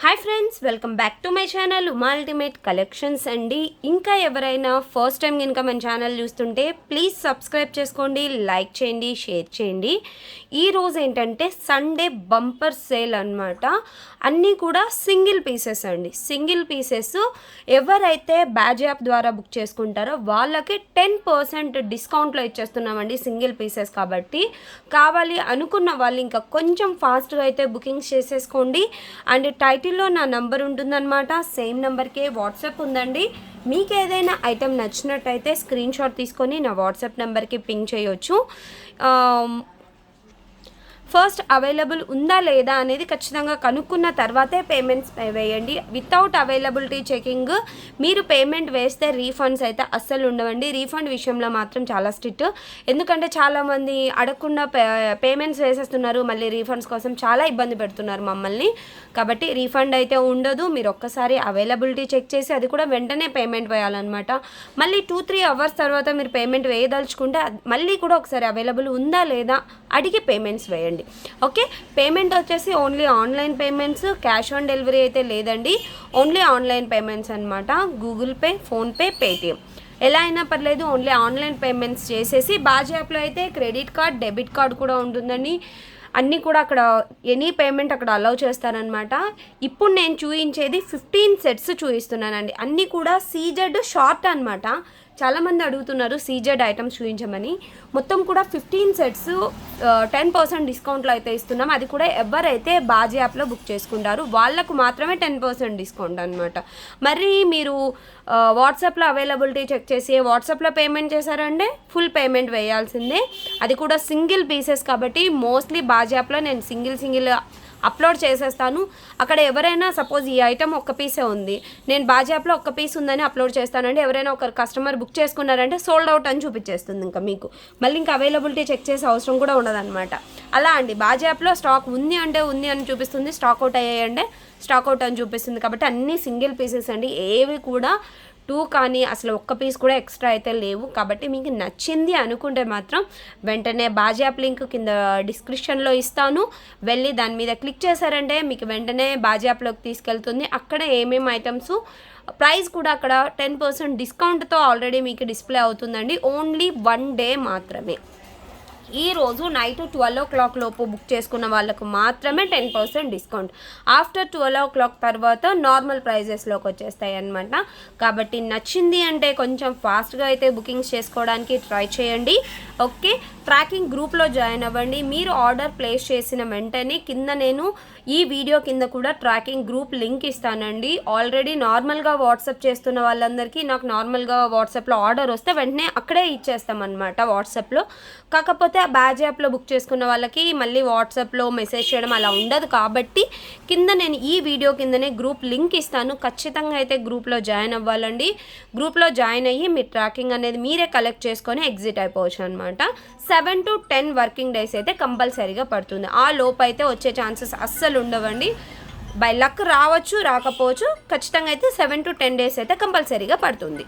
Hi friends, welcome back to my channel Uma ultimate collections అండి. ఇంకా ఎవరైనా ఫస్ట్ టైం కనుక మన ఛానల్ చూస్తుంటే ప్లీజ్ సబ్స్క్రైబ్ చేసుకోండి, లైక్ చేయండి, షేర్ చేయండి. ఈరోజు ఏంటంటే సండే బంపర్ సేల్ అనమాట. అన్నీ కూడా సింగిల్ పీసెస్ అండి. సింగిల్ పీసెస్ ఎవరైతే బ్యాజ్ యాప్ ద్వారా బుక్ చేసుకుంటారో వాళ్ళకి 10% డిస్కౌంట్లో ఇచ్చేస్తున్నామండి సింగిల్ పీసెస్ కాబట్టి. కావాలి అనుకున్న వాళ్ళు ఇంకా కొంచెం ఫాస్ట్గా అయితే బుకింగ్స్ చేసేసుకోండి. అండ్ టైటిల్లో నా నంబర్ ఉంటుందన్నమాట. సేమ్ నెంబర్కే వాట్సాప్ ఉందండి. మీకు ఏదైనా ఐటెం నచ్చినట్టయితే స్క్రీన్ షాట్ తీసుకొని నా వాట్సాప్ నెంబర్కి పింగ్ చేయొచ్చు. ఫస్ట్ అవైలబుల్ ఉందా లేదా అనేది ఖచ్చితంగా కనుక్కున్న తర్వాతే పేమెంట్స్ వేయండి. వితౌట్ అవైలబిలిటీ చెకింగ్ మీరు పేమెంట్ వేస్తే రీఫండ్స్ అయితే అస్సలు ఉండవండి. రీఫండ్ విషయంలో మాత్రం చాలా స్ట్రిక్ట్. ఎందుకంటే చాలామంది అడగకుండా పేమెంట్స్ వేసేస్తున్నారు, మళ్ళీ రీఫండ్స్ కోసం చాలా ఇబ్బంది పెడుతున్నారు మమ్మల్ని. కాబట్టి రీఫండ్ అయితే ఉండదు. మీరు ఒక్కసారి అవైలబిలిటీ చెక్ చేసి అది కూడా వెంటనే పేమెంట్ వేయాలన్నమాట. మళ్ళీ 2-3 అవర్స్ తర్వాత మీరు పేమెంట్ వేయదలుచుకుంటే మళ్ళీ కూడా ఒకసారి అవైలబుల్ ఉందా లేదా అడిగి పేమెంట్స్ వేయండి. ఓకే, పేమెంట్ వచ్చేసి only online payments, cash on delivery అయితే లేదండి. ఓన్లీ ఆన్లైన్ పేమెంట్స్ అనమాట. గూగుల్ పే, ఫోన్పే, పేటిఎం ఎలా అయినా పర్లేదు. ఓన్లీ ఆన్లైన్ పేమెంట్స్ చేసేసి బాజ్ యాప్లో అయితే క్రెడిట్ కార్డ్, డెబిట్ కార్డ్ కూడా ఉంటుందండి. అన్నీ కూడా అక్కడ ఎనీ పేమెంట్ అక్కడ అలౌ చేస్తారనమాట. ఇప్పుడు నేను చూపించేది 15 సెట్స్ చూపిస్తున్నానండి. అన్నీ కూడా సీజెడ్ షార్ట్ అనమాట. చాలామంది అడుగుతున్నారు సీజెడ్ ఐటమ్స్ చూపించమని. మొత్తం కూడా 15 సెట్స్ 10% డిస్కౌంట్లో అయితే ఇస్తున్నాం. అది కూడా ఎవరైతే బాజ్ యాప్లో బుక్ చేసుకుంటారు వాళ్ళకు మాత్రమే 10% డిస్కౌంట్ అనమాట. మరి మీరు వాట్సాప్లో అవైలబిలిటీ చెక్ చేసి వాట్సాప్లో పేమెంట్ చేశారంటే ఫుల్ పేమెంట్ వేయాల్సిందే. అది కూడా సింగిల్ పీసెస్ కాబట్టి మోస్ట్లీ బాజ్ యాప్లో నేను సింగిల్ అప్లోడ్ చేసేస్తాను. అక్కడ ఎవరైనా సపోజ్ ఈ ఐటమ్ ఒక్క పీసే ఉంది, నేను బాజ్ యాప్లో ఒక్క పీస్ ఉందని అప్లోడ్ చేస్తానండి. ఎవరైనా ఒక కస్టమర్ బుక్ చేసుకున్నారంటే సోల్డ్ అవుట్ అని చూపించేస్తుంది. ఇంకా మీకు మళ్ళీ ఇంకా అవైలబిలిటీ చెక్ చేసే అవసరం కూడా ఉండదన్నమాట. అలా అండి, బాజ్ యాప్లో స్టాక్ ఉంది అంటే ఉంది అని చూపిస్తుంది, స్టాక్ అవుట్ అయ్యాయంటే స్టాక్ అవుట్ అని చూపిస్తుంది. కాబట్టి అన్నీ సింగిల్ పీసెస్ అండి. ఏవి కూడా 2 కానీ అసలు ఒక్క పీస్ కూడా ఎక్స్ట్రా అయితే లేవు. కాబట్టి మీకు నచ్చింది అనుకుంటే మాత్రం వెంటనే బాజ్ యాప్ లింక్ కింద డిస్క్రిప్షన్లో ఇస్తాను, వెళ్ళి దాని మీద క్లిక్ చేశారంటే మీకు వెంటనే బాజ్ యాప్లోకి తీసుకెళ్తుంది. అక్కడ ఏమేమి ఐటమ్స్ ప్రైస్ కూడా అక్కడ 10% డిస్కౌంట్తో ఆల్రెడీ మీకు డిస్ప్లే అవుతుందండి. ఓన్లీ 1 డే మాత్రమే. ఈరోజు నైట్ 12 o'clock లోపు బుక్ చేసుకున్న వాళ్ళకు మాత్రమే 10% డిస్కౌంట్. ఆఫ్టర్ 12 o'clock తర్వాత నార్మల్ ప్రైజెస్లోకి వచ్చేస్తాయి అన్నమాట. కాబట్టి నచ్చింది అంటే కొంచెం ఫాస్ట్గా అయితే బుకింగ్స్ చేసుకోవడానికి ట్రై చేయండి. ఓకే, ట్రాకింగ్ గ్రూప్లో జాయిన్ అవ్వండి. మీరు ఆర్డర్ ప్లేస్ చేసిన వెంటనే కింద నేను ఈ వీడియో కింద కూడా ట్రాకింగ్ గ్రూప్ లింక్ ఇస్తానండి. ఆల్రెడీ నార్మల్గా వాట్సాప్ చేస్తున్న వాళ్ళందరికీ నాకు నార్మల్గా వాట్సాప్లో ఆర్డర్ వస్తే వెంటనే అక్కడే ఇచ్చేస్తామన్నమాట వాట్సాప్లో. కాకపోతే ఆ బ్యాజ్ యాప్లో బుక్ చేసుకున్న వాళ్ళకి మళ్ళీ వాట్సాప్లో మెసేజ్ చేయడం అలా ఉండదు. కాబట్టి కింద నేను ఈ వీడియో కిందనే గ్రూప్ లింక్ ఇస్తాను. ఖచ్చితంగా అయితే గ్రూప్లో జాయిన్ అవ్వాలండి. గ్రూప్లో జాయిన్ అయ్యి మీ ట్రాకింగ్ అనేది మీరే కలెక్ట్ చేసుకొని ఎగ్జిట్ అయిపోవచ్చు అనమాట. 7 to 10 వర్కింగ్ డేస్ అయితే కంపల్సరీగా పడుతుంది. ఆ లోపు అయితే వచ్చే ఛాన్సెస్ అస్సలు ఉండవండి. బై లక్ రావచ్చు, రాకపోవచ్చు. ఖచ్చితంగా అయితే 7 to 10 డేస్ అయితే కంపల్సరీగా పడుతుంది.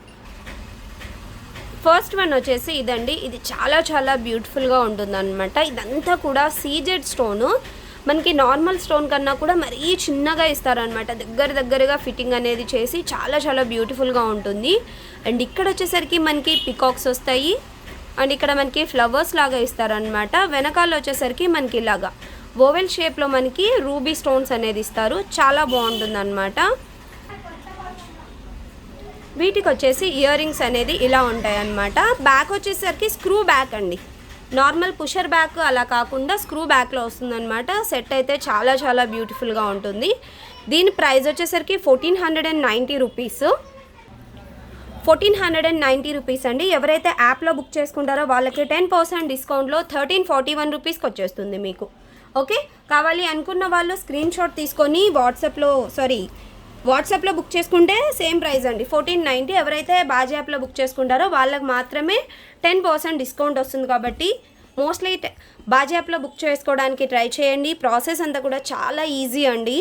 ఫస్ట్ వన్ వచ్చేసి ఇదండి. ఇది చాలా చాలా బ్యూటిఫుల్గా ఉంటుంది అనమాట. ఇదంతా కూడా సీజెడ్ స్టోను. మనకి నార్మల్ స్టోన్ కన్నా కూడా మరీ చిన్నగా ఇస్తారనమాట. దగ్గరగా ఫిట్టింగ్ అనేది చేసి చాలా చాలా బ్యూటిఫుల్గా ఉంటుంది. అండ్ ఇక్కడ వచ్చేసరికి మనకి పికాక్స్ వస్తాయి. అండ్ ఇక్కడ మనకి ఫ్లవర్స్ లాగా ఇస్తారనమాట. వెనకాల వచ్చేసరికి మనకి ఇలాగా ఓవెల్ షేప్లో మనకి రూబీ స్టోన్స్ అనేది ఇస్తారు. చాలా బాగుంటుంది అనమాట. వీటికి వచ్చేసి ఇయర్ రింగ్స్ అనేది ఇలా ఉంటాయి అన్నమాట. బ్యాక్ వచ్చేసరికి స్క్రూ బ్యాక్ అండి. నార్మల్ పుషర్ బ్యాక్ అలా కాకుండా స్క్రూ బ్యాక్లో వస్తుందన్నమాట. సెట్ అయితే చాలా చాలా బ్యూటిఫుల్గా ఉంటుంది. దీని ప్రైస్ వచ్చేసరికి 1490 రూపీస్. 1490 రూపీస్ అండి. ఎవరైతే యాప్లో బుక్ చేసుకుంటారో వాళ్ళకి 10% డిస్కౌంట్లో 1341 రూపీస్కి వచ్చేస్తుంది మీకు. ఓకే, కావాలి అనుకున్న వాళ్ళు స్క్రీన్ షాట్ తీసుకొని వాట్సాప్లో బుక్ చేసుకుంటే సేమ్ ప్రైస్ అండి 1490. ఎవరైతే బాజ్ యాప్లో బుక్ చేసుకుంటారో వాళ్ళకి మాత్రమే 10% డిస్కౌంట్ వస్తుంది. కాబట్టి మోస్ట్లీ బాజ్ యాప్లో బుక్ చేసుకోవడానికి ట్రై చేయండి. ప్రాసెస్ అంతా కూడా చాలా ఈజీ అండి.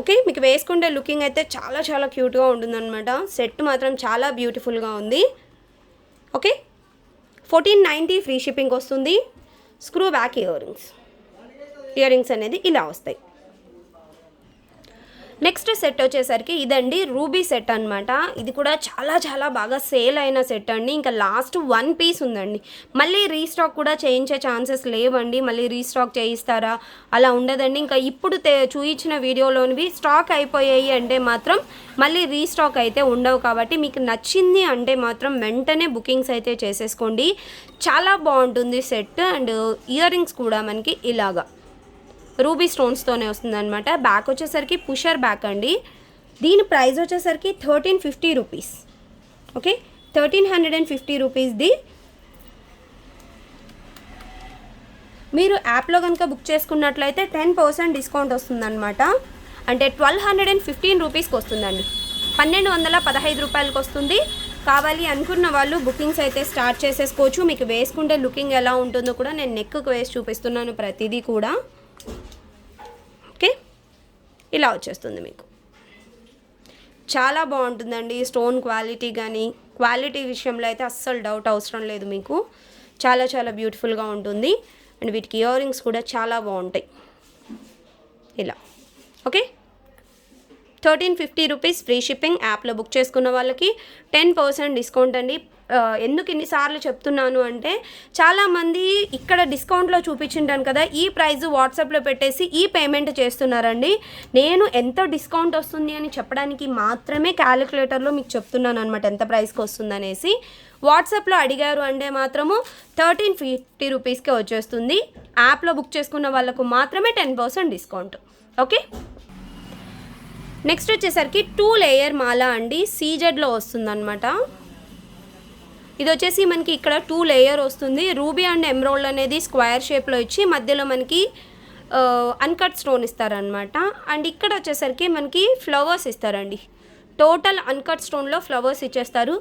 ఓకే, మీకు వేసుకుంటే లుకింగ్ అయితే చాలా చాలా క్యూట్గా ఉంటుందన్నమాట. సెట్ మాత్రం చాలా బ్యూటిఫుల్గా ఉంది. ఓకే, 1490 ఫ్రీ షిప్పింగ్ వస్తుంది. స్క్రూ బ్యాక్ ఇయర్ రింగ్స్ అనేది ఇలా వస్తాయి. నెక్స్ట్ సెట్ వచ్చేసరికి ఇదండి రూబీ సెట్ అనమాట. ఇది కూడా చాలా చాలా బాగా సేల్ అయిన సెట్ అండి. ఇంకా లాస్ట్ 1 పీస్ ఉందండి. మళ్ళీ రీస్టాక్ కూడా చేయించే ఛాన్సెస్ లేవండి. మళ్ళీ రీస్టాక్ చేయిస్తారా అలా ఉండదండి. ఇంకా ఇప్పుడు చూయించిన వీడియోలోనివి స్టాక్ అయిపోయాయి అంటే మాత్రం మళ్ళీ రీస్టాక్ అయితే ఉండవు. కాబట్టి మీకు నచ్చింది అంటే మాత్రం వెంటనే బుకింగ్స్ అయితే చేసేసుకోండి. చాలా బాగుంటుంది సెట్. అండ్ ఇయర్ రింగ్స్ కూడా మనకి ఇలాగా రూబీ స్టోన్స్తోనే వస్తుందన్నమాట. బ్యాక్ వచ్చేసరికి పుషర్ బ్యాక్ అండి. దీని ప్రైస్ వచ్చేసరికి 1350 రూపీస్. ఓకే, 1350 రూపీస్ది. మీరు యాప్లో కనుక బుక్ చేసుకున్నట్లయితే 10% డిస్కౌంట్ వస్తుందన్నమాట. అంటే 1215 రూపీస్కి వస్తుందండి. 1215 రూపాయలకి వస్తుంది. కావాలి అనుకున్న వాళ్ళు బుకింగ్స్ అయితే స్టార్ట్ చేసేసుకోవచ్చు. మీకు వేసుకుంటే లుకింగ్ ఎలా ఉంటుందో కూడా నేను నెక్కు వేసి చూపిస్తున్నాను ప్రతిదీ కూడా. ఓకే, ఇలా వచ్చేస్తుంది మీకు. చాలా బాగుంటుందండి. స్టోన్ క్వాలిటీ కానీ క్వాలిటీ విషయంలో అయితే అస్సలు డౌట్ అవసరం లేదు మీకు. చాలా చాలా బ్యూటిఫుల్గా ఉంటుంది. అండ్ వీటికి ఇయర్ రింగ్స్ కూడా చాలా బాగుంటాయి ఇలా. Okay, 1350 rupees free shipping. యాప్లో బుక్ చేసుకున్న వాళ్ళకి 10% డిస్కౌంట్ అండి. ఎందుకు ఇన్నిసార్లు చెప్తున్నాను అంటే చాలామంది ఇక్కడ డిస్కౌంట్లో చూపించింటాను కదా, ఈ ప్రైస్ వాట్సాప్లో పెట్టేసి ఈ పేమెంట్ చేస్తున్నారండి. నేను ఎంత డిస్కౌంట్ వస్తుంది అని చెప్పడానికి మాత్రమే క్యాలిక్యులేటర్లో మీకు చెప్తున్నాను అనమాట ఎంత ప్రైస్కి వస్తుందనేసి. వాట్సాప్లో అడిగారు అంటే మాత్రము 1350 రూపీస్కే వచ్చేస్తుంది. యాప్లో బుక్ చేసుకున్న వాళ్ళకు మాత్రమే 10% డిస్కౌంట్. ఓకే, నెక్స్ట్ వచ్చేసరికి 2 లేయర్ మాల అండి. సీజెడ్లో వస్తుందన్నమాట. ఇది వచ్చేసి మనకి ఇక్కడ 2 లేయర్ వస్తుంది. రూబీ అండ్ ఎమరాల్డ్ అనేది స్క్వేర్ షేప్లో ఇచ్చి మధ్యలో మనకి అన్కట్ స్టోన్ ఇస్తారనమాట. అండ్ ఇక్కడ వచ్చేసరికి మనకి ఫ్లవర్స్ ఇస్తారండి. టోటల్ అన్కట్ స్టోన్లో ఫ్లవర్స్ ఇచ్చేస్తారు.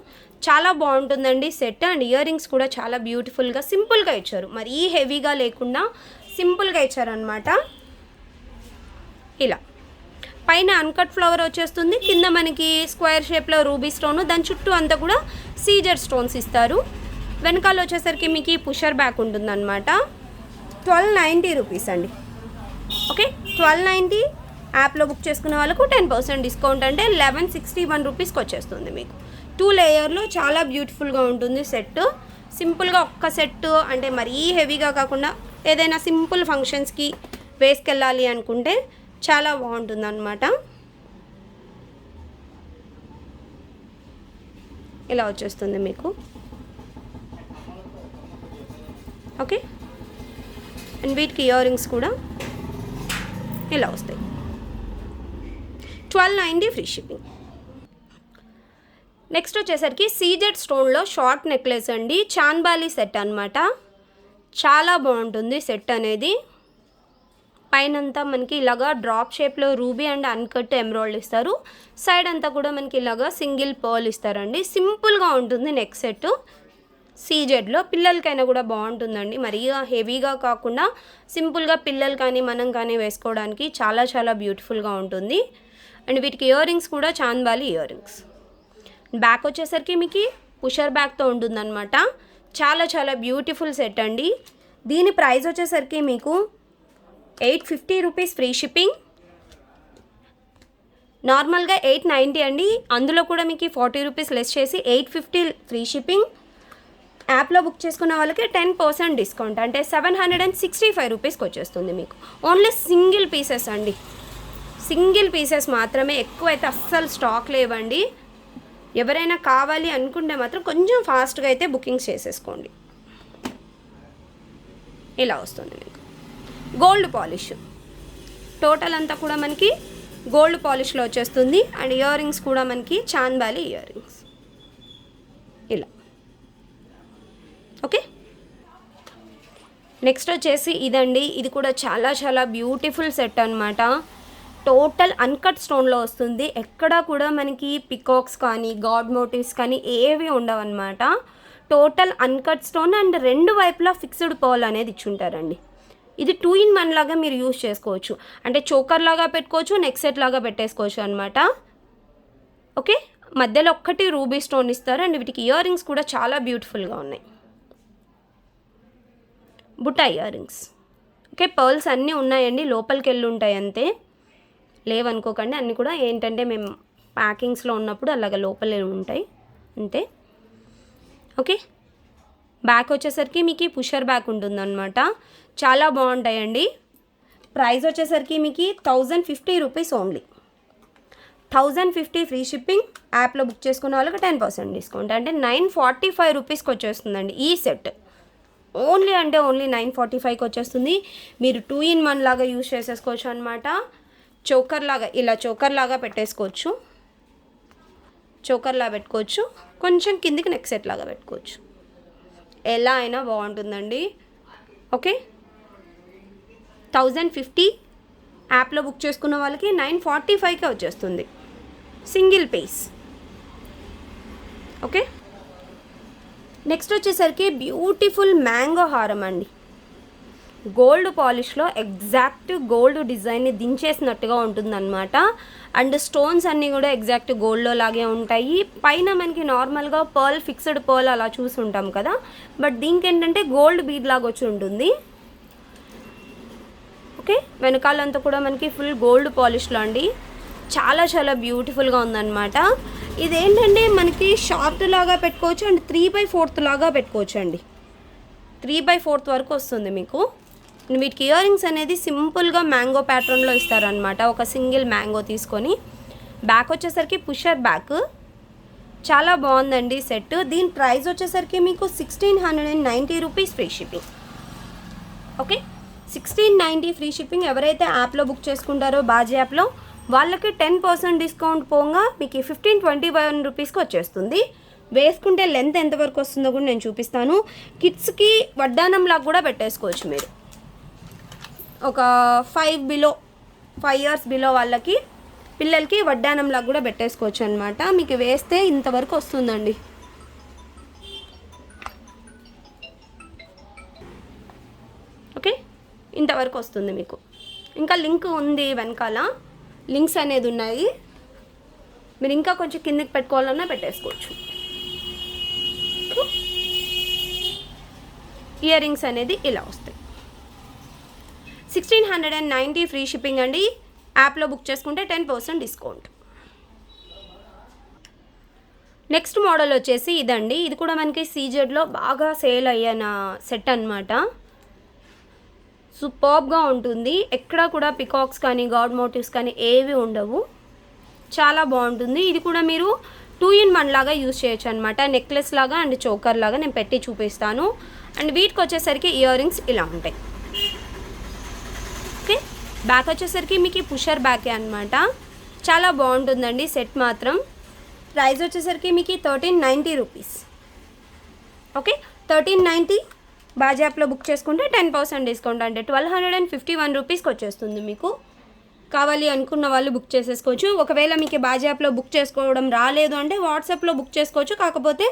చాలా బాగుంటుందండి సెట్. అండ్ ఇయర్ రింగ్స్ కూడా చాలా బ్యూటిఫుల్గా సింపుల్గా ఇచ్చారు. మరీ హెవీగా లేకుండా సింపుల్గా ఇచ్చారనమాట. ఇలా పైన అన్కట్ ఫ్లవర్ వచ్చేస్తుంది. కింద మనకి స్క్వేర్ షేప్లో రూబీ స్టోను, దాని చుట్టూ అంతా కూడా సీజర్ స్టోన్స్ ఇస్తారు. వెనకాల వచ్చేసరికి మీకు పుషర్ బ్యాక్ ఉంటుందన్నమాట. 1290 రూపీస్ అండి. ఓకే, 1290. యాప్లో బుక్ చేసుకున్న వాళ్ళకు 10% డిస్కౌంట్ అంటే 1161 రూపీస్కి వచ్చేస్తుంది మీకు. 2 లేయర్లో చాలా బ్యూటిఫుల్గా ఉంటుంది సెట్. సింపుల్గా ఒక్క సెట్ అంటే మరీ హెవీగా కాకుండా ఏదైనా సింపుల్ ఫంక్షన్స్కి వేసుకెళ్ళాలి అనుకుంటే చాలా బాగుంటుందన్నమాట. ఇలా వచ్చేస్తుంది మీకు. ఓకే, అండ్ వీటికి ఇయర్ రింగ్స్ కూడా ఇలా వస్తాయి. 1290 ఫ్రీ షిప్పింగ్. నెక్స్ట్ వచ్చేసరికి సీజెడ్ స్టోన్లో షార్ట్ నెక్లెస్ అండి. చాన్బాలి సెట్ అనమాట. చాలా బాగుంటుంది సెట్ అనేది. పైనంతా మనకి ఇలాగా డ్రాప్ షేప్లో రూబీ అండ్ అన్కట్ ఎమరాల్డ్ ఇస్తారు. సైడ్ అంతా కూడా మనకి ఇలాగా సింగిల్ పర్ల్ ఇస్తారండి. సింపుల్గా ఉంటుంది నెక్ సెట్. సీజెడ్లో పిల్లలకైనా కూడా బాగుంటుందండి. మరీ హెవీగా కాకుండా సింపుల్గా పిల్లలు కానీ మనం కానీ వేసుకోవడానికి చాలా చాలా బ్యూటిఫుల్గా ఉంటుంది. అండ్ వీటికి ఇయర్ రింగ్స్ కూడా చాంద్బాలి ఇయర్ రింగ్స్. బ్యాక్ వచ్చేసరికి మీకు పుషర్ బ్యాక్తో ఉంటుందన్నమాట. చాలా చాలా బ్యూటిఫుల్ సెట్ అండి. దీని ప్రైస్ వచ్చేసరికి మీకు 850 రూపీస్ ఫ్రీ షిప్పింగ్. నార్మల్గా 890 అండి. అందులో కూడా మీకు 40 రూపీస్ లెస్ చేసి 850 ఫ్రీ షిప్పింగ్. యాప్లో బుక్ చేసుకున్న వాళ్ళకి 10% డిస్కౌంట్ అంటే 765 రూపీస్కి వచ్చేస్తుంది మీకు. ఓన్లీ సింగిల్ పీసెస్ అండి. సింగిల్ పీసెస్ మాత్రమే, ఎక్కువ అయితే అస్సలు స్టాక్ లేవండి. ఎవరైనా కావాలి అనుకుంటే మాత్రం కొంచెం ఫాస్ట్గా అయితే బుకింగ్స్ చేసేసుకోండి. ఇలా వస్తుంది మీకు. గోల్డ్ పాలిష్ టోటల్ అంతా కూడా మనకి గోల్డ్ పాలిష్లో వచ్చేస్తుంది. అండ్ ఇయర్ రింగ్స్ కూడా మనకి చాన్బాలి ఇయర్ రింగ్స్ ఇలా. ఓకే, నెక్స్ట్ వచ్చేసి ఇదండి. ఇది కూడా చాలా చాలా బ్యూటిఫుల్ సెట్ అనమాట. టోటల్ అన్కట్ స్టోన్లో వస్తుంది. ఎక్కడా కూడా మనకి పికాక్స్ కానీ గాడ్ మోటివ్స్ కానీ ఏవి ఉండవన్నమాట. టోటల్ అన్కట్ స్టోన్ అండ్ రెండు వైపులా ఫిక్స్డ్ పర్ల్ అనేది ఇచ్చుంటారండి. ఇది 2-in-1 లాగా మీరు యూజ్ చేసుకోవచ్చు. అంటే చోకర్ లాగా పెట్టుకోవచ్చు, నెక్ సెట్ లాగా పెట్టేసుకోవచ్చు అనమాట. ఓకే, మధ్యలో ఒక్కటి రూబీ స్టోన్ ఇస్తారు. అండ్ వీటికి ఇయర్ రింగ్స్ కూడా చాలా బ్యూటిఫుల్గా ఉన్నాయి. బుట్ట ఇయర్ రింగ్స్. ఓకే, పర్ల్స్ అన్నీ ఉన్నాయండి, లోపలికి వెళ్ళి ఉంటాయి అంతే. లేవనుకోకండి, అన్నీ కూడా ఏంటంటే మేము ప్యాకింగ్స్లో ఉన్నప్పుడు అలాగ లోపలే ఉంటాయి అంతే. ఓకే, బ్యాక్ వచ్చేసరికి మీకు పుషర్ బ్యాక్ ఉంటుందన్నమాట. చాలా బాగుంటాయండి. ప్రైస్ వచ్చేసరికి మీకు 1050 రూపీస్ ఓన్లీ. 1050 free shipping. యాప్లో బుక్ చేసుకున్న వాళ్ళకి 10% డిస్కౌంట్, అంటే 945 రూపీస్కి వచ్చేస్తుందండి ఈ సెట్. ఓన్లీ అంటే ఓన్లీ 945కి వచ్చేస్తుంది. మీరు 2-in-1 లాగా యూజ్ చేసేసుకోవచ్చు అనమాట. చోకర్ లాగా, ఇలా చోకర్ లాగా పెట్టేసుకోవచ్చు, చోకర్లా పెట్టుకోవచ్చు, కొంచెం కిందికి నెక్ సెట్ లాగా పెట్టుకోవచ్చు, ఎలా అయినా బాగుంటుందండి. ఓకే, 1050 యాప్లో బుక్ చేసుకున్న వాళ్ళకి 945కే వచ్చేస్తుంది సింగిల్ పీస్. ఓకే, నెక్స్ట్ వచ్చేసరికి బ్యూటిఫుల్ మ్యాంగో హారం అండి. గోల్డ్ పాలిష్లో ఎగ్జాక్ట్ గోల్డ్ డిజైన్ని దించేసినట్టుగా ఉంటుందన్నమాట. అండ్ స్టోన్స్ అన్నీ కూడా ఎగ్జాక్ట్ గోల్డ్లో లాగే ఉంటాయి. పైన మనకి నార్మల్గా పర్ల్, ఫిక్స్డ్ పర్ల్ అలా చూసి ఉంటాం కదా, బట్ దీనికి ఏంటంటే గోల్డ్ బీడ్ లాగా వచ్చి ఉంటుంది. ఓకే, వెనకాలంతా కూడా మనకి ఫుల్ గోల్డ్ పాలిష్లో అండి. చాలా చాలా బ్యూటిఫుల్గా ఉందన్నమాట. ఇదేంటంటే మనకి షార్ట్ లాగా పెట్టుకోవచ్చు అండ్ 3/4 లాగా పెట్టుకోవచ్చు అండి. 3/4 వరకు వస్తుంది మీకు. వీటికి ఇయర్ రింగ్స్ అనేది సింపుల్గా మ్యాంగో ప్యాటర్న్లో ఇస్తారనమాట. ఒక సింగిల్ మ్యాంగో తీసుకొని, బ్యాక్ వచ్చేసరికి పుషర్ బ్యాక్. చాలా బాగుందండి సెట్. దీని ప్రైస్ వచ్చేసరికి మీకు 1690 rupees free shipping. Okay, 1690 free shipping. ఎవరైతే యాప్లో బుక్ చేసుకుంటారో బాజీ యాప్లో వాళ్ళకి 10% డిస్కౌంట్ పోగా మీకు 1521 రూపీస్కి వచ్చేస్తుంది. వేసుకుంటే లెంత్ ఎంతవరకు వస్తుందో కూడా నేను చూపిస్తాను. కిడ్స్కి వడ్డానంలాగా కూడా పెట్టేసుకోవచ్చు మీరు. ఒక 5 ఇయర్స్ బిలో వాళ్ళకి, పిల్లలకి వడ్డానంలాగా కూడా పెట్టేసుకోవచ్చు అనమాట. మీకు వేస్తే ఇంతవరకు వస్తుందండి. ఓకే, ఇంతవరకు వస్తుంది మీకు. ఇంకా లింక్ ఉంది వెనకాల, లింక్స్ అనేది ఉన్నాయి. మీరు ఇంకా కొంచెం కిందకి పెట్టుకోవాలన్నా పెట్టేసుకోవచ్చు. ఇయర్ రింగ్స్ అనేది ఇలా వస్తాయి. 1690 ఫ్రీ షిప్పింగ్ అండి. యాప్లో బుక్ చేసుకుంటే 10% డిస్కౌంట్. నెక్స్ట్ మోడల్ వచ్చేసి ఇదండి. ఇది కూడా మనకి సీజెడ్లో బాగా సేల్ అయ్యాన సెట్ అనమాట. సూపర్బ్గా ఉంటుంది. ఎక్కడ కూడా పికాక్స్ కానీ గాడ్ మోటివ్స్ కానీ ఏవి ఉండవు. చాలా బాగుంటుంది. ఇది కూడా మీరు 2-in-1 లాగా యూజ్ చేయొచ్చు అనమాట. నెక్లెస్ లాగా అండ్ చోకర్ లాగా నేను పెట్టి చూపిస్తాను. అండ్ వీటికి వచ్చేసరికి ఇయర్ రింగ్స్ ఇలా ఉంటాయి. ఓకే, బ్యాక్ వచ్చేసరికి మీకు పుషర్ బ్యాకే అనమాట. చాలా బాగుంటుందండి సెట్ మాత్రం. ప్రైస్ వచ్చేసరికి మీకు 1390 రూపీస్. ఓకే, 1390 బాజీ యాప్లో బుక్ చేసుకుంటే 10% డిస్కౌంట్, అంటే 1251 రూపీస్కి వచ్చేస్తుంది మీకు. కావాలి అనుకున్న వాళ్ళు బుక్ చేసేసుకోవచ్చు. ఒకవేళ మీకు బాజీ యాప్లో బుక్ చేసుకోవడం రాలేదు అంటే వాట్సాప్లో బుక్ చేసుకోవచ్చు. కాకపోతే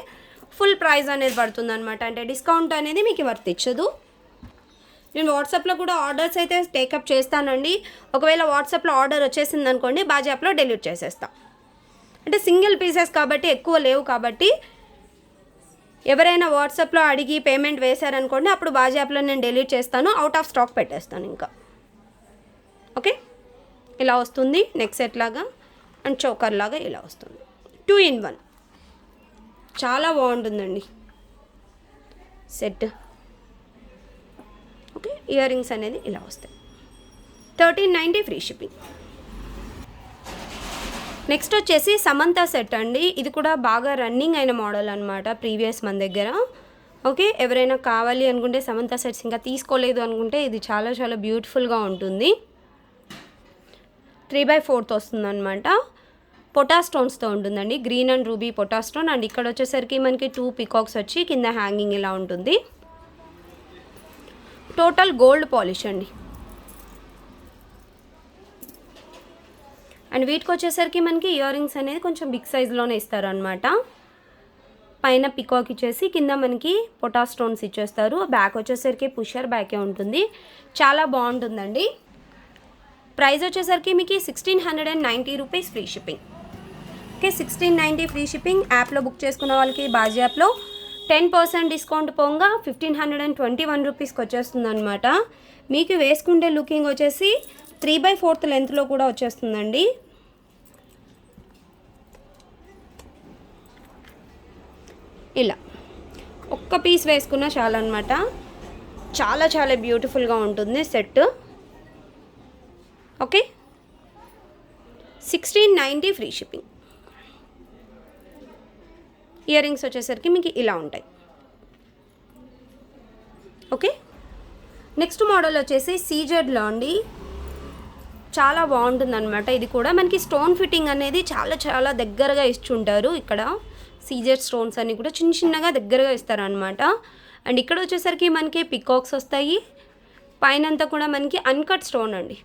ఫుల్ ప్రైస్ అనేది పడుతుంది అనమాట, అంటే డిస్కౌంట్ అనేది మీకు వర్తించదు. నేను వాట్సాప్లో కూడా ఆర్డర్స్ అయితే టేకప్ చేస్తానండి. ఒకవేళ వాట్సాప్లో ఆర్డర్ వచ్చేసింది అనుకోండి, బాజీ యాప్లో డెలివరీ చేసేస్తాం. అంటే సింగిల్ పీసెస్ కాబట్టి ఎక్కువ లేవు కాబట్టి ఎవరైనా వాట్సాప్లో అడిగి పేమెంట్ వేశారనుకోండి, అప్పుడు బాజీ యాప్లో నేను డెలీట్ చేస్తాను, అవుట్ ఆఫ్ స్టాక్ పెట్టేస్తాను ఇంకా. ఓకే, ఇలా వస్తుంది నెక్ సెట్ లాగా అండ్ చోకర్ లాగా ఇలా వస్తుంది. 2-in-1 చాలా బాగుంటుందండి సెట్. ఓకే, ఇయర్ రింగ్స్ అనేది ఇలా వస్తాయి. 1390 ఫ్రీ షిప్పింగ్. నెక్స్ట్ వచ్చేసి సమంత సెట్ అండి. ఇది కూడా బాగా రన్నింగ్ అయిన మోడల్ అనమాట ప్రీవియస్ మన దగ్గర. ఓకే, ఎవరైనా కావాలి అనుకుంటే సమంత సెట్స్ ఇంకా తీసుకోలేదు అనుకుంటే ఇది చాలా చాలా బ్యూటిఫుల్గా ఉంటుంది. 3/4 వస్తుంది అనమాట. పొటా స్టోన్స్తో ఉంటుందండి. గ్రీన్ అండ్ రూబీ పొటా స్టోన్. అండ్ ఇక్కడ వచ్చేసరికి మనకి 2 పికాక్స్ వచ్చి కింద హ్యాంగింగ్ ఇలా ఉంటుంది. టోటల్ గోల్డ్ పాలిష్ అండి. అండ్ వీటికి వచ్చేసరికి మనకి ఇయర్ రింగ్స్ అనేది కొంచెం బిగ్ సైజ్లోనే ఇస్తారనమాట. పైన పికాక్ ఇచ్చేసి కింద మనకి పొటా స్టోన్స్ ఇచ్చేస్తారు. బ్యాక్ వచ్చేసరికి పుషర్ బ్యాకే ఉంటుంది. చాలా బాగుంటుందండి. ప్రైస్ వచ్చేసరికి మీకు 1690 rupees free shipping. Okay, 1690 free shipping. యాప్లో బుక్ చేసుకున్న వాళ్ళకి బాజీ యాప్లో 10% డిస్కౌంట్ పోగా 1521 రూపీస్కి వచ్చేస్తుంది అనమాట. మీకు వేసుకుంటే లుకింగ్ వచ్చేసి 3/4 లెంత్లో కూడా వచ్చేస్తుందండి. ఇలా ఒక్క పీస్ వేసుకున్నా చాలా అనమాట. చాలా చాలా బ్యూటిఫుల్గా ఉంటుంది set. Okay, 1690 free shipping. Ear rings వచ్చేసరికి మీకు ఇలా ఉంటాయి. ఓకే, నెక్స్ట్ మోడల్ వచ్చేసి సీజెడ్లో అండి. చాలా బాగుంటుంది అనమాట. ఇది కూడా మనకి స్టోన్ ఫిట్టింగ్ అనేది చాలా చాలా దగ్గరగా ఇచ్చుంటారు. ఇక్కడ సీజెడ్ స్టోన్స్ అన్నీ కూడా చిన్న చిన్నగా దగ్గరగా ఇస్తారనమాట. అండ్ ఇక్కడ వచ్చేసరికి మనకి పికాక్స్ వస్తాయి. పైనంతా కూడా మనకి అన్కట్ స్టోన్ అండి.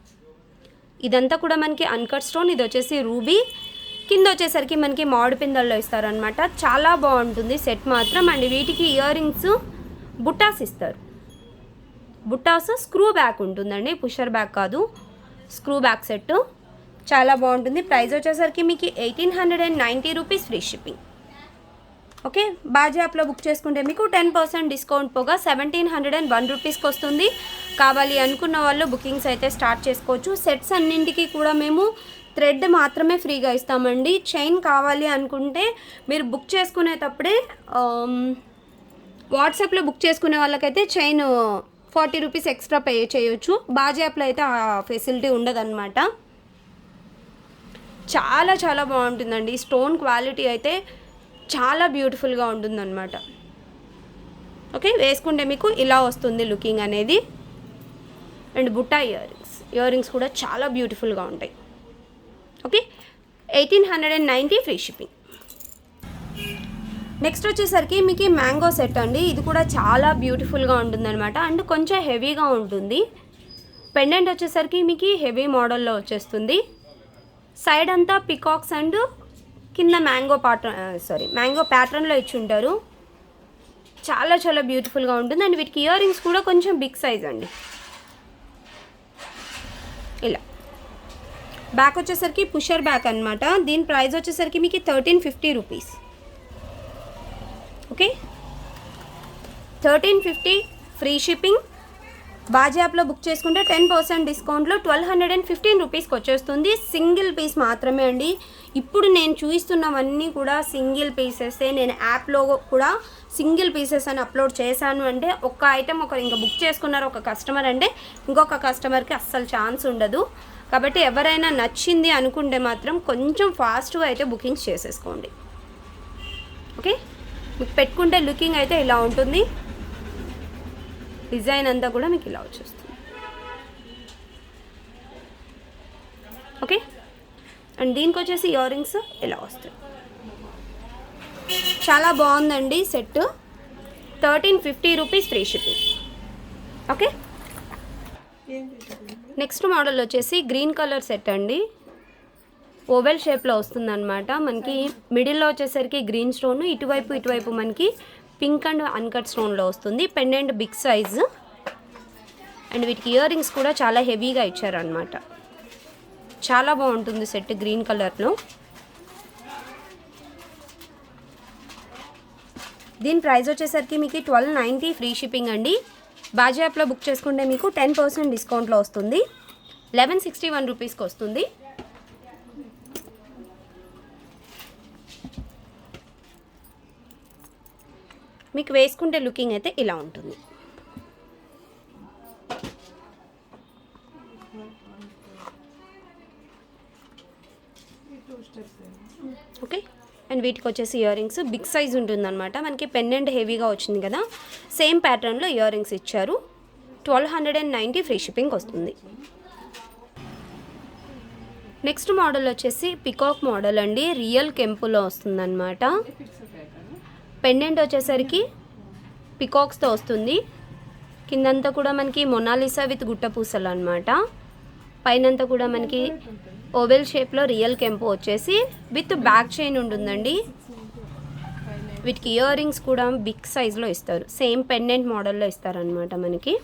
ఇదంతా కూడా మనకి అన్కట్ స్టోన్. ఇది వచ్చేసి రూబీ. కింద వచ్చేసరికి మనకి మామిడి పిందల్లో ఇస్తారనమాట. చాలా బాగుంటుంది సెట్ మాత్రం. అండ్ వీటికి ఇయర్ రింగ్స్ బుట్టాస్ ఇస్తారు. బుట్టాస్ స్క్రూ బ్యాక్ ఉంటుందండి, పుషర్ బ్యాక్ కాదు, స్క్రూ బ్యాక్ సెట్. చాలా బాగుంటుంది. ప్రైస్ వచ్చేసరికి మీకు 1890 రూపీస్ ఫ్రీ షిప్పింగ్. ఓకే, బాజీ యాప్లో బుక్ చేసుకుంటే మీకు 10% డిస్కౌంట్ పోగా 1701 రూపీస్కి వస్తుంది. కావాలి అనుకున్న వాళ్ళు బుకింగ్స్ అయితే స్టార్ట్ చేసుకోవచ్చు. సెట్స్ అన్నింటికి కూడా మేము థ్రెడ్ మాత్రమే ఫ్రీగా ఇస్తామండి. చైన్ కావాలి అనుకుంటే మీరు బుక్ చేసుకునేటప్పుడే వాట్సాప్లో బుక్ చేసుకునే వాళ్ళకైతే చైన్ 40 రూపీస్ ఎక్స్ట్రా పే చేయొచ్చు. బాజీ యాప్లో అయితే ఆ ఫెసిలిటీ ఉండదన్నమాట. చాలా చాలా బాగుంటుందండి. స్టోన్ క్వాలిటీ అయితే చాలా బ్యూటిఫుల్గా ఉంటుందన్నమాట. ఓకే, వేసుకుంటే మీకు ఇలా వస్తుంది లుకింగ్ అనేది. అండ్ బుట్టా ఇయర్ రింగ్స్ కూడా చాలా బ్యూటిఫుల్గా ఉంటాయి. Okay, 1890 free shipping. నెక్స్ట్ వచ్చేసరికి మీకు మ్యాంగో సెట్ అండి. ఇది కూడా చాలా బ్యూటిఫుల్గా ఉంటుందన్నమాట. అండ్ కొంచెం హెవీగా ఉంటుంది. పెండెంట్ వచ్చేసరికి మీకు హెవీ మోడల్లో వచ్చేస్తుంది. సైడ్ అంతా పికాక్స్ అండ్ కింద మ్యాంగో ప్యాటర్న్లో ఇచ్చి ఉంటారు. చాలా చాలా బ్యూటిఫుల్గా ఉంటుంది. అండ్ వీటికి ఇయర్ రింగ్స్ కూడా కొంచెం బిగ్ సైజ్ అండి. ఇలా బ్యాక్ వచ్చేసరికి పుషర్ బ్యాక్ అనమాట. దీని ప్రైస్ వచ్చేసరికి మీకు 1350 రూపీస్. Okay, 1350 free shipping. బాజీ యాప్లో బుక్ చేసుకుంటే 10% డిస్కౌంట్లో 1215 రూపీస్కి వచ్చేస్తుంది. సింగిల్ పీస్ మాత్రమే అండి. ఇప్పుడు నేను చూపిస్తున్నవన్నీ కూడా సింగిల్ పీసెస్. నేను యాప్లో కూడా సింగిల్ పీసెస్ అని అప్లోడ్ చేశాను అంటే ఒక ఐటెం ఇంకా బుక్ చేసుకున్నారు ఒక కస్టమర్ అంటే ఇంకొక కస్టమర్కి అస్సలు ఛాన్స్ ఉండదు. కాబట్టి ఎవరైనా నచ్చింది అనుకుంటే మాత్రం కొంచెం ఫాస్ట్గా అయితే బుకింగ్స్ చేసేసుకోండి. ఓకే, మీకు పెట్టుకుంటే లుకింగ్ అయితే ఇలా ఉంటుంది. డిజైన్ అంతా కూడా మీకు ఇలా వచ్చేస్తుంది. ఓకే, అండ్ దీనికి వచ్చేసి ఇయర్ రింగ్స్ ఇలా వస్తాయి. చాలా బాగుందండి set. 1350 rupees free shipping. Okay, next model వచ్చేసి గ్రీన్ కలర్ సెట్ అండి. ఓవెల్ షేప్లో వస్తుందన్నమాట. మనకి మిడిల్లో వచ్చేసరికి గ్రీన్ స్టోన్, ఇటువైపు మనకి పింక్ అండ్ అన్కట్ స్టోన్లో వస్తుంది. Pendant big size. అండ్ వీటికి ఇయర్ రింగ్స్ కూడా చాలా హెవీగా ఇచ్చారనమాట. చాలా బాగుంటుంది సెట్ గ్రీన్ కలర్లో. దీని ప్రైస్ వచ్చేసరికి మీకు 1290 ఫ్రీ షిప్పింగ్ అండి. బాజీ యాప్లో బుక్ చేసుకుంటే మీకు 10% డిస్కౌంట్లో వస్తుంది. 1161 రూపీస్కి వస్తుంది. మీకు వేసుకుంటే లుకింగ్ అయితే ఇలా ఉంటుంది. ఓకే, అండ్ వీటికి వచ్చేసి ఇయర్ రింగ్స్ బిగ్ సైజ్ ఉంటుందన్నమాట. మనకి పెండెంట్ హెవీగా వచ్చింది కదా, సేమ్ ప్యాటర్న్లో ఇయర్ రింగ్స్ ఇచ్చారు. 1290 ఫ్రీ షిప్పింగ్ వస్తుంది. నెక్స్ట్ మోడల్ వచ్చేసి పికాక్ మోడల్ అండి. రియల్ కెంపులో వస్తుందన్నమాట. పెండెంట్ వచ్చేసరికి పికాక్స్తో వస్తుంది. కిందంతా కూడా మనకి మొనాలిసా విత్ గుట్టపూసలు అనమాట. పైనంతా కూడా మనకి ఓవెల్ షేప్లో రియల్ కెంపు వచ్చేసి విత్ బ్యాక్ చైన్ ఉంటుందండి. వీటికి ఇయర్ రింగ్స్ కూడా బిగ్ సైజ్లో ఇస్తారు. సేమ్ పెండెంట్ మోడల్లో ఇస్తారనమాట మనకి.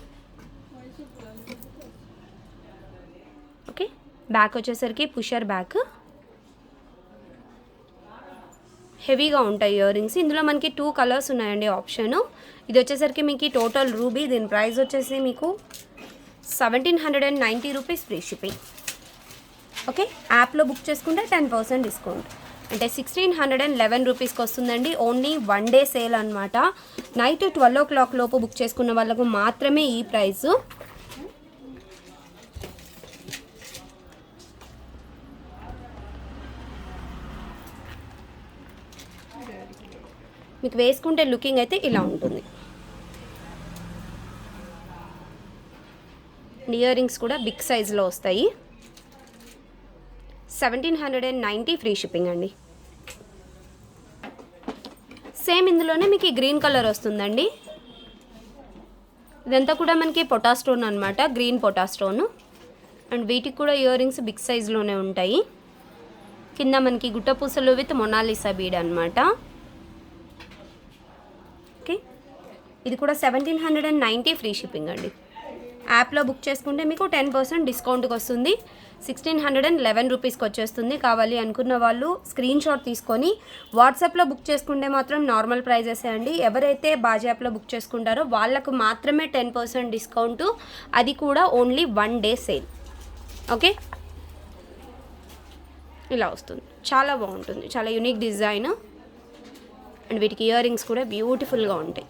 ఓకే, బ్యాక్ వచ్చేసరికి పుషర్ బ్యాక్. హెవీగా ఉంటాయి ఇయర్ రింగ్స్. ఇందులో మనకి 2 కలర్స్ ఉన్నాయండి ఆప్షన్. ఇది వచ్చేసరికి మీకు టోటల్ రూబీ. దీని ప్రైస్ వచ్చేసి మీకు 1790 రూపీస్ ఫ్రీ షిప్పింగ్. ఓకే, యాప్లో బుక్ చేసుకుంటే 10% డిస్కౌంట్, అంటే 1611 రూపీస్కి వస్తుందండి. ఓన్లీ 1 డే సేల్ అనమాట. నైట్ 12 o'clock లోపు బుక్ చేసుకున్న వాళ్ళకు మాత్రమే ఈ ప్రైసు. మీకు వేసుకుంటే లుకింగ్ అయితే ఇలా ఉంటుంది. ఇయర్ రింగ్స్ కూడా బిగ్ సైజులో వస్తాయి. 1790 ఫ్రీ షిప్పింగ్ అండి. సేమ్ ఇందులోనే మీకు గ్రీన్ కలర్ వస్తుందండి. ఇదంతా కూడా మనకి పొటా స్టోన్ అనమాట, గ్రీన్ పొటా స్టోన్. అండ్ వీటికి కూడా ఇయర్ రింగ్స్ బిగ్ సైజులోనే ఉంటాయి. కింద మనకి గుట్టపూసలు విత్ మొనాలిసా బీడ్ అనమాట. ఓకే, ఇది కూడా 1790 ఫ్రీ షిప్పింగ్ అండి. యాప్లో బుక్ చేసుకుంటే మీకు 10% డిస్కౌంట్కి వస్తుంది. 1611 రూపీస్కి వచ్చేస్తుంది. కావాలి అనుకున్న వాళ్ళు స్క్రీన్ షాట్ తీసుకొని వాట్సాప్లో బుక్ చేసుకుంటే మాత్రం నార్మల్ ప్రైజెసే అండి. ఎవరైతే బాజీ యాప్లో బుక్ చేసుకుంటారో వాళ్ళకు మాత్రమే 10% డిస్కౌంట్, అది కూడా ఓన్లీ 1 డే సేల్. ఓకే, ఇలా వస్తుంది. చాలా బాగుంటుంది, చాలా యూనిక్ డిజైన్. అండ్ వీటికి ఇయర్ రింగ్స్ కూడా బ్యూటిఫుల్గా ఉంటాయి.